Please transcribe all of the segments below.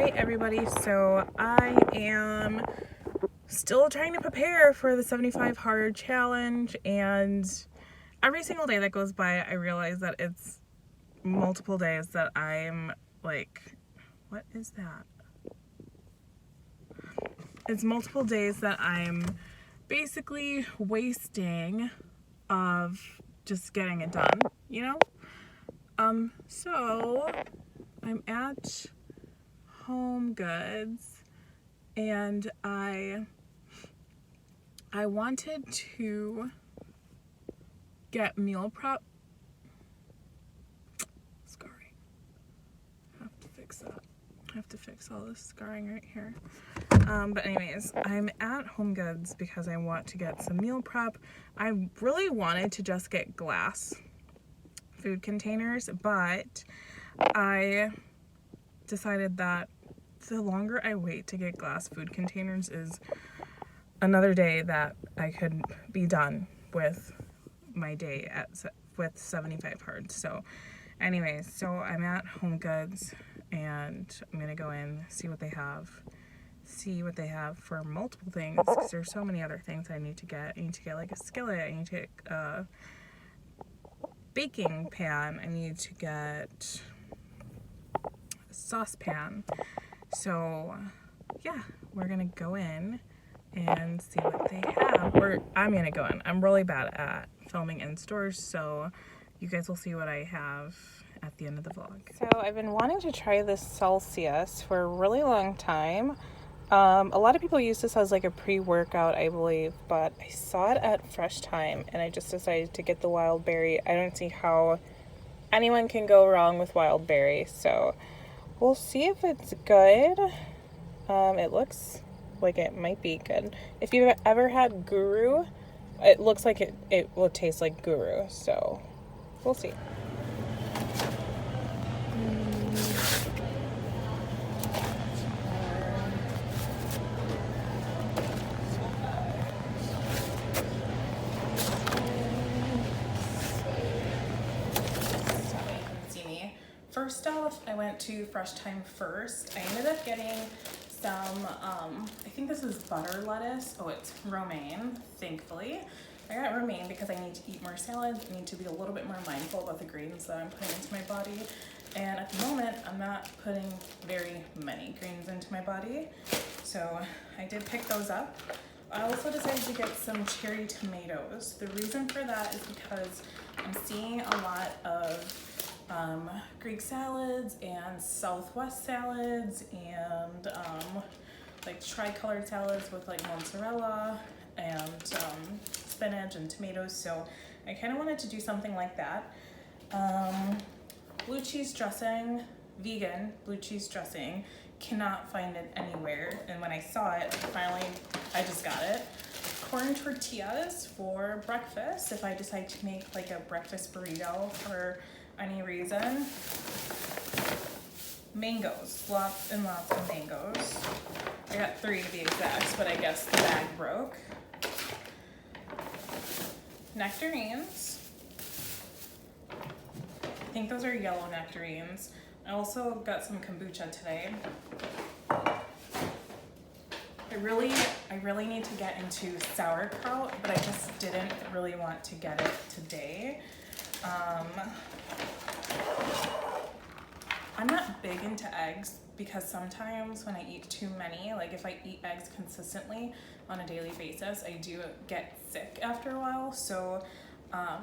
Alright everybody, so I am still trying to prepare for the 75 hard challenge, and every single day that goes by I realize that it's multiple days that I'm like, what is that? It's multiple days that I'm basically wasting of just getting it done, you know? So I'm at Home Goods and I wanted to get meal prep. Scarring. Have to fix that. I have to fix all this scarring right here. But anyways, I'm at Home Goods because I want to get some meal prep. I really wanted to just get glass food containers, but I decided that the longer I wait to get glass food containers is another day that I could be done with my day with 75 hard. So anyways, so I'm at Home Goods and I'm gonna go in, see what they have for multiple things, because there's so many other things I need to get. I need to get like a skillet, I need to get a baking pan, I need to get a saucepan. So yeah, we're gonna go in and see what they have. Or I'm gonna go in. I'm really bad at filming in stores, so you guys will see what I have at the end of the vlog. So I've been wanting to try this Celsius for a really long time. A lot of people use this as like a pre-workout, I believe, but I saw it at Fresh Time and I just decided to get the wild berry. I don't see how anyone can go wrong with wild berry, so we'll see if it's good. It looks like it might be good. If you've ever had Guru, it looks like it will taste like Guru, so we'll see. First off, I went to Fresh Time first. I ended up getting some, I think this is butter lettuce. Oh, it's romaine, thankfully. I got romaine because I need to eat more salad. I need to be a little bit more mindful about the greens that I'm putting into my body. And at the moment, I'm not putting very many greens into my body. So I did pick those up. I also decided to get some cherry tomatoes. The reason for that is because I'm seeing a lot of Greek salads and Southwest salads and like tri-colored salads with like mozzarella and spinach and tomatoes, so I kind of wanted to do something like that. Blue cheese dressing, vegan blue cheese dressing, cannot find it anywhere, and when I saw it, finally I just got it. Corn tortillas for breakfast if I decide to make like a breakfast burrito for any reason. Mangoes, lots and lots of mangoes. I got 3 to be exact, but I guess the bag broke. Nectarines. I think those are yellow nectarines. I also got some kombucha today. I really need to get into sauerkraut, but I just didn't really want to get it today. I'm not big into eggs because sometimes when I eat too many, like if I eat eggs consistently on a daily basis, I do get sick after a while. So I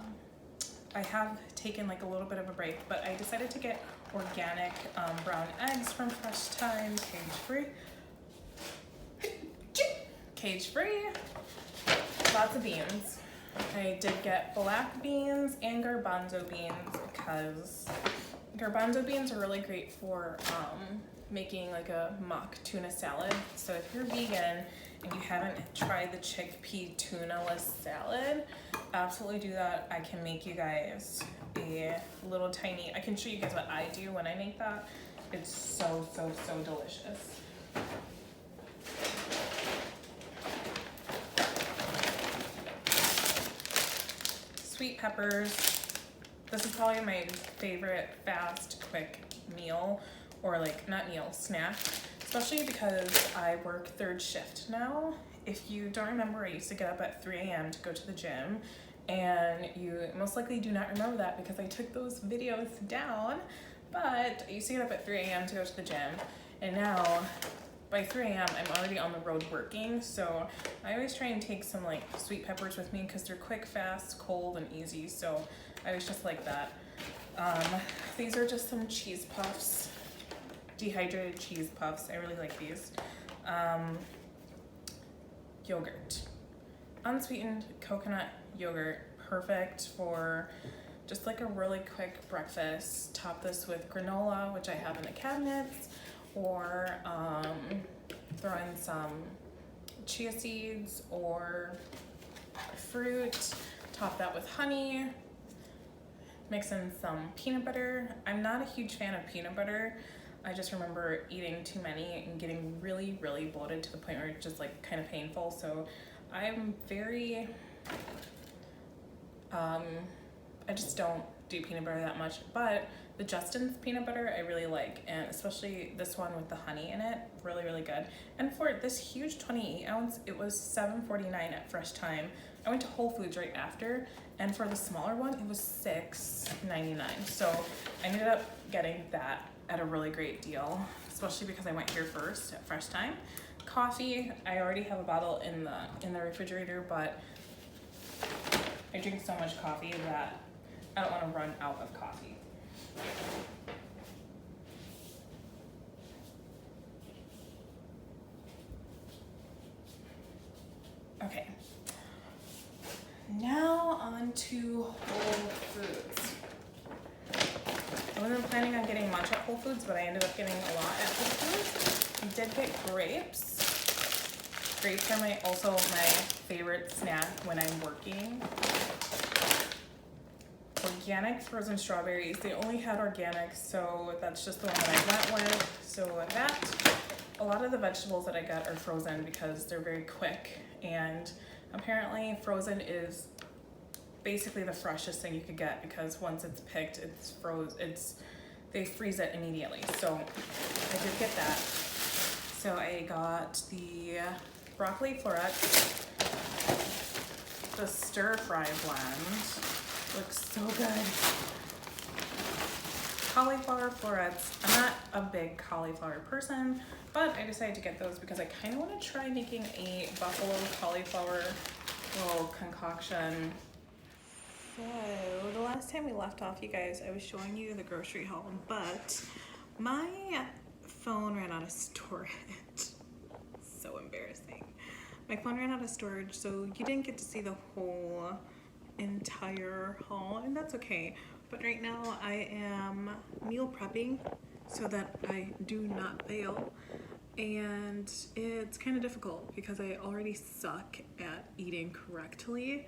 have taken like a little bit of a break, but I decided to get organic brown eggs from Fresh Time, cage-free. Cage-free. Lots of beans. I did get black beans and garbanzo beans because garbanzo beans are really great for making like a mock tuna salad. So if you're vegan and you haven't tried the chickpea tuna-less salad, absolutely do that. I can make you guys a little tiny, I can show you guys what I do when I make that. It's so, so, so delicious. Sweet peppers. This is probably my favorite fast, quick meal, or like, not meal, snack. especially because I work third shift now. If you don't remember, I used to get up at 3 a.m. to go to the gym, and you most likely do not remember that because I took those videos down, but I used to get up at 3 a.m. to go to the gym, and now by 3 a.m. I'm already on the road working, so I always try and take some like sweet peppers with me because they're quick, fast, cold, and easy, so I always just like that. These are just some cheese puffs, dehydrated cheese puffs. I really like these. Yogurt, unsweetened coconut yogurt, perfect for just like a really quick breakfast. Top this with granola, which I have in the cabinets, or throw in some chia seeds or fruit. Top that with honey. Mix in some peanut butter. I'm not a huge fan of peanut butter. I just remember eating too many and getting really, really bloated to the point where it's just like kind of painful. So I'm very, I just don't do peanut butter that much, but the Justin's peanut butter I really like, and especially this one with the honey in it, really, really good. And for this huge 28 ounce, it was $7.49 at Fresh Time. I went to Whole Foods right after, and for the smaller one, it was $6.99. So I ended up getting that at a really great deal, especially because I went here first at Fresh Time. Coffee, I already have a bottle in the refrigerator, but I drink so much coffee that I don't want to run out of coffee. Okay, now on to Whole Foods. I wasn't planning on getting much at Whole Foods, but I ended up getting a lot at Whole Foods. I did get grapes. Grapes are also my favorite snack when I'm working. Organic frozen strawberries. They only had organic, so that's just the one that I went with. So that, a lot of the vegetables that I got are frozen because they're very quick, and apparently frozen is basically the freshest thing you could get because once it's picked, it's frozen. They freeze it immediately. So I did get that. So I got the broccoli florets, the stir fry blend. Looks so good. Cauliflower florets. I'm not a big cauliflower person, but I decided to get those because I kind of want to try making a buffalo cauliflower little concoction. So the last time we left off, you guys, I was showing you the grocery haul, but my phone ran out of storage. So embarrassing. My phone ran out of storage, so you didn't get to see the whole entire haul, and that's okay. But right now I am meal prepping so that I do not fail, and it's kind of difficult because I already suck at eating correctly,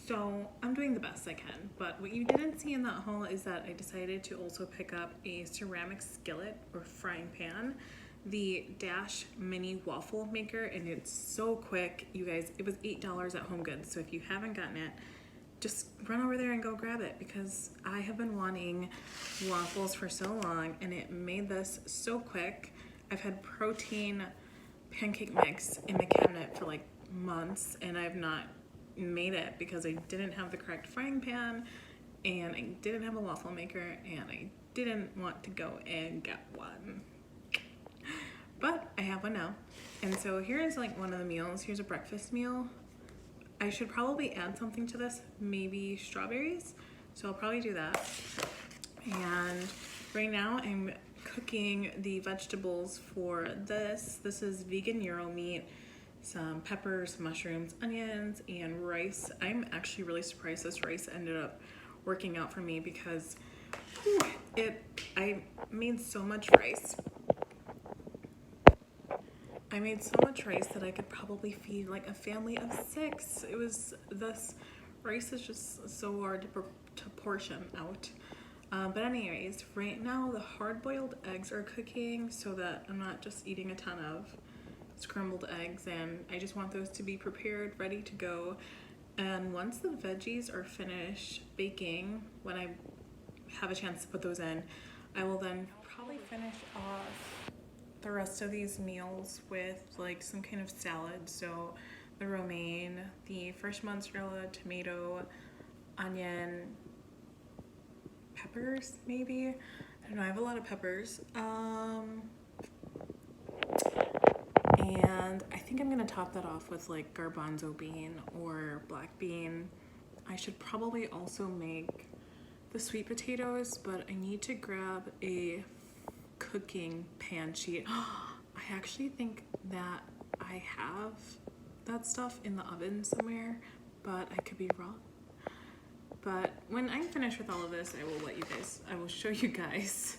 so I'm doing the best I can. But what you didn't see in that haul is that I decided to also pick up a ceramic skillet or frying pan, the Dash mini waffle maker, and it's so quick, you guys. It was $8 at HomeGoods, so if you haven't gotten it, just run over there and go grab it because I have been wanting waffles for so long, and it made this so quick. I've had protein pancake mix in my cabinet for like months, and I've not made it because I didn't have the correct frying pan, and I didn't have a waffle maker, and I didn't want to go and get one. But I have one now. And so here's like one of the meals. Here's a breakfast meal. I should probably add something to this, maybe strawberries. So I'll probably do that. And right now I'm cooking the vegetables for this. This is vegan gyro meat, some peppers, mushrooms, onions, and rice. I'm actually really surprised this rice ended up working out for me because I made so much rice. I made so much rice that I could probably feed like a family of 6. This rice is just so hard to portion out. But anyways, right now the hard-boiled eggs are cooking so that I'm not just eating a ton of scrambled eggs, and I just want those to be prepared, ready to go. And once the veggies are finished baking, when I have a chance to put those in, I will then probably finish off the rest of these meals with like some kind of salad. So the romaine, the fresh mozzarella, tomato, onion, peppers maybe. I don't know, I have a lot of peppers. And I think I'm gonna top that off with like garbanzo bean or black bean. I should probably also make the sweet potatoes, but I need to grab a cooking pan sheet. I actually think that I have that stuff in the oven somewhere, but I could be wrong. But when I'm finished with all of this, I will show you guys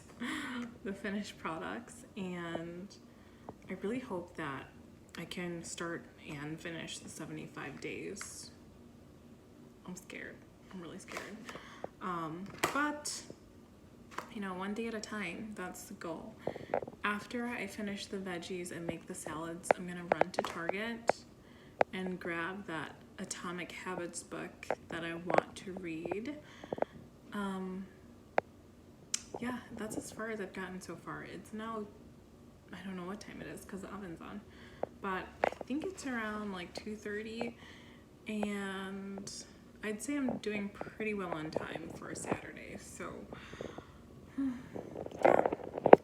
the finished products, and I really hope that I can start and finish the 75 days. I'm scared. I'm really scared. But you know, one day at a time, that's the goal. After I finish the veggies and make the salads, I'm gonna run to Target and grab that Atomic Habits book that I want to read. Yeah, that's as far as I've gotten so far. It's now, I don't know what time it is because the oven's on, but I think it's around like 2:30, and I'd say I'm doing pretty well on time for a Saturday. So yeah,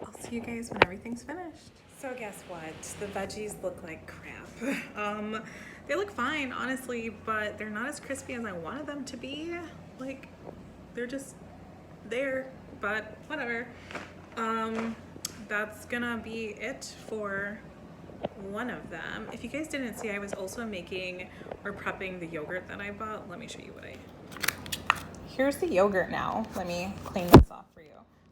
I'll see you guys when everything's finished. So guess what? The veggies look like crap. They look fine, honestly, but they're not as crispy as I wanted them to be. Like, they're just there, but whatever. That's gonna be it for one of them. If you guys didn't see, I was also making or prepping the yogurt that I bought. Let me show you what Here's the yogurt now. Let me clean this off for you.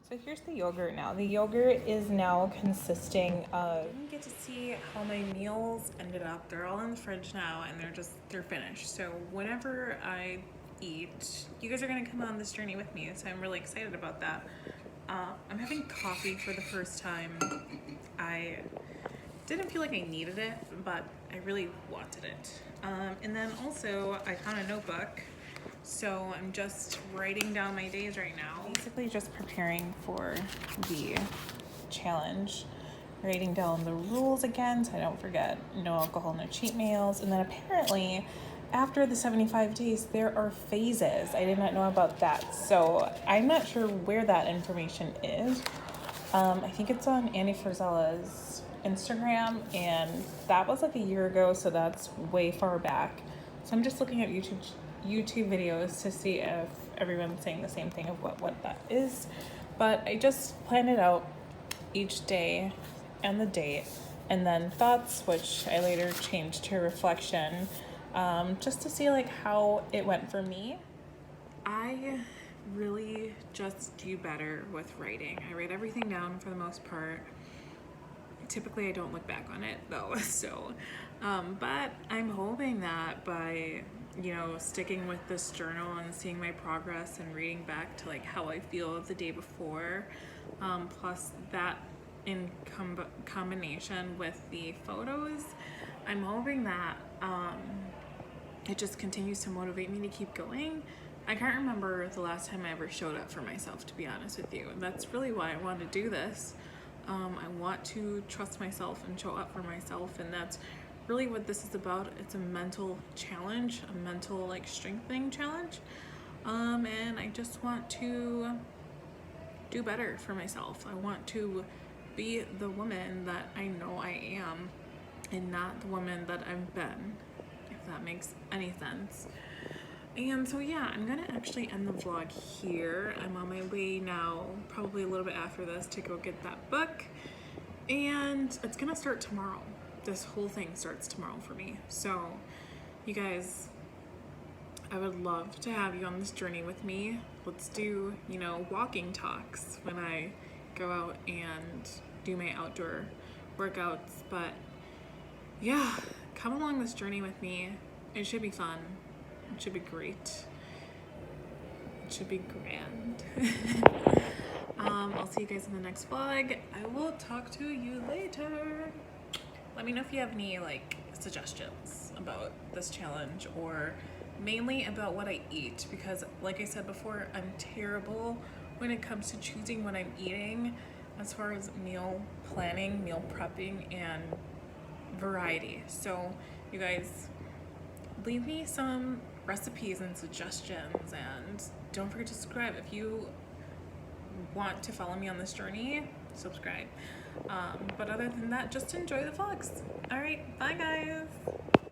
So here's the yogurt now. The yogurt is now consisting of, you get to see how my meals ended up. They're all in the fridge now, and they're finished. So whenever I eat, you guys are gonna come on this journey with me. So I'm really excited about that. I'm having coffee for the first time. I didn't feel like I needed it, but I really wanted it. And then also I found a notebook. So I'm just writing down my days right now. Basically just preparing for the challenge. Writing down the rules again so I don't forget. No alcohol, no cheat meals. And then apparently after the 75 days, there are phases. I did not know about that. So I'm not sure where that information is. I think it's on Annie Frizella's Instagram, and that was like a year ago, so that's way far back. So I'm just looking at YouTube videos to see if everyone's saying the same thing of what that is. But I just planned it out each day and the date, and then thoughts, which I later changed to reflection, just to see like how it went for me. I really just do better with writing. I write everything down for the most part. Typically I don't look back on it though, so but I'm hoping that by, you know, sticking with this journal and seeing my progress and reading back to like how I feel the day before, plus that in combination with the photos, I'm hoping that it just continues to motivate me to keep going. I can't remember the last time I ever showed up for myself, to be honest with you, and that's really why I wanted to do this. I want to trust myself and show up for myself, and that's really what this is about. It's a mental challenge, a mental like strengthening challenge, and I just want to do better for myself. I want to be the woman that I know I am and not the woman that I've been, if that makes any sense. And so yeah, I'm gonna actually end the vlog here. I'm on my way now, probably a little bit after this, to go get that book, and it's gonna start tomorrow. This whole thing starts tomorrow for me. So you guys, I would love to have you on this journey with me. Let's do, you know, walking talks when I go out and do my outdoor workouts. But yeah, come along this journey with me. It should be fun. It should be great. It should be grand. I'll see you guys in the next vlog. I will talk to you later. Let me know if you have any like suggestions about this challenge, or mainly about what I eat, because like I said before, I'm terrible when it comes to choosing what I'm eating. as far as meal planning, meal prepping, and variety. So you guys leave me some recipes and suggestions, and don't forget to subscribe. If you want to follow me on this journey, subscribe. But other than that, just enjoy the vlogs. All right, bye guys.